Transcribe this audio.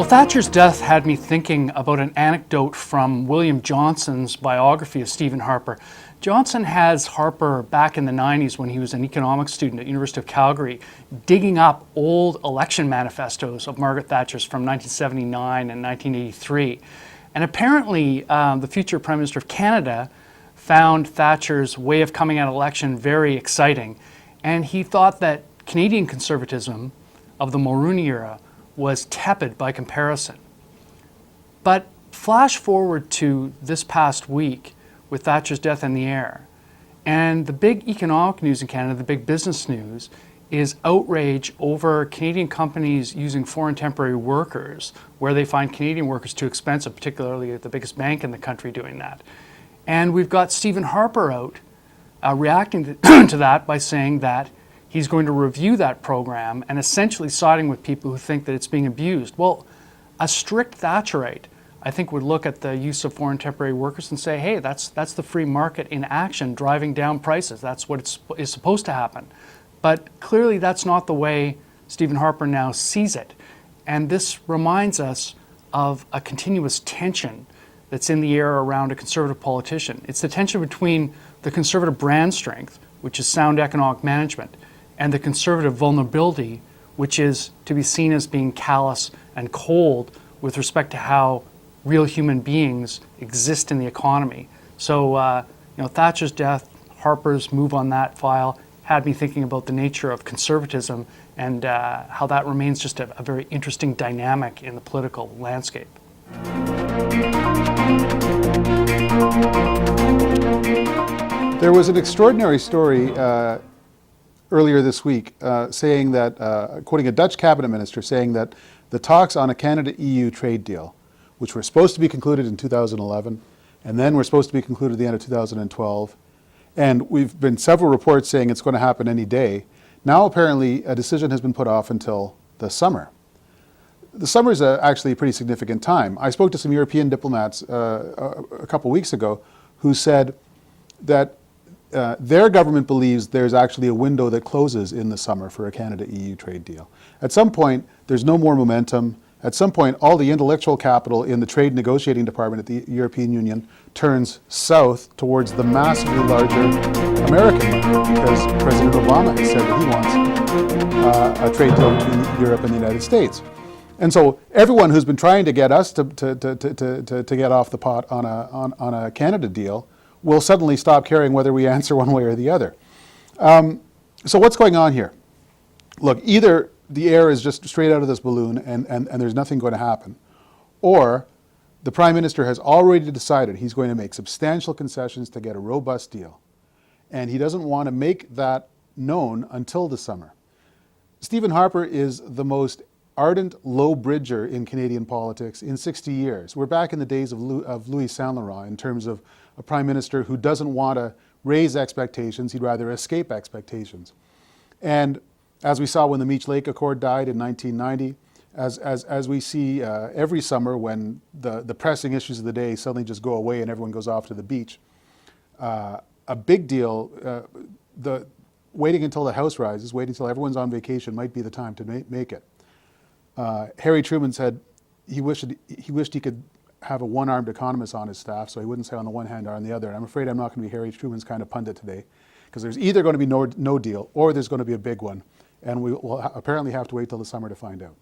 Well, Thatcher's death had me thinking about an anecdote from William Johnson's biography of Stephen Harper. Johnson has Harper back in the 90s when he was an economics student at University of Calgary, digging up old election manifestos of Margaret Thatcher's from 1979 and 1983. And apparently, the future Prime Minister of Canada found Thatcher's way of coming at election very exciting. And he thought that Canadian conservatism of the Mulroney era was tepid by comparison. But flash forward to this past week with Thatcher's death in the air, and the big economic news in Canada, the big business news, is outrage over Canadian companies using foreign temporary workers, where they find Canadian workers too expensive, particularly at the biggest bank in the country doing that. And we've got Stephen Harper out reacting to that by saying that he's going to review that program and essentially siding with people who think that it's being abused. Well, a strict Thatcherite, I think, would look at the use of foreign temporary workers and say, hey, that's the free market in action driving down prices. That's what is supposed to happen. But clearly that's not the way Stephen Harper now sees it. And this reminds us of a continuous tension that's in the air around a Conservative politician. It's the tension between the Conservative brand strength, which is sound economic management, and the Conservative vulnerability, which is to be seen as being callous and cold with respect to how real human beings exist in the economy. So, Thatcher's death, Harper's move on that file, had me thinking about the nature of conservatism and how that remains just a very interesting dynamic in the political landscape. There was an extraordinary story earlier this week saying that, quoting a Dutch cabinet minister, saying that the talks on a Canada-EU trade deal, which were supposed to be concluded in 2011, and then were supposed to be concluded at the end of 2012, and we've been several reports saying it's going to happen any day. Now apparently a decision has been put off until the summer. The summer is actually a pretty significant time. I spoke to some European diplomats a couple weeks ago who said that their government believes there's actually a window that closes in the summer for a Canada-EU trade deal. At some point, there's no more momentum. At some point, all the intellectual capital in the trade negotiating department at the European Union turns south towards the massively larger American market, because President Obama has said that he wants a trade deal between Europe and the United States. And so everyone who's been trying to get us to get off the pot on a Canada deal will suddenly stop caring whether we answer one way or the other. So what's going on here? Look, either the air is just straight out of this balloon and there's nothing going to happen, or the Prime Minister has already decided he's going to make substantial concessions to get a robust deal. And he doesn't want to make that known until the summer. Stephen Harper is the most ardent low bridger in Canadian politics in 60 years. We're back in the days of Louis Saint Laurent in terms of a Prime Minister who doesn't want to raise expectations, he'd rather escape expectations. And as we saw when the Meech Lake Accord died in 1990, as we see every summer when the pressing issues of the day suddenly just go away and everyone goes off to the beach, a big deal, waiting until the House rises, waiting until everyone's on vacation might be the time to make it. Harry Truman said he wished he could have a one-armed economist on his staff, so he wouldn't say on the one hand or on the other. And I'm afraid I'm not going to be Harry Truman's kind of pundit today, because there's either going to be no deal or there's going to be a big one, and we will apparently have to wait till the summer to find out.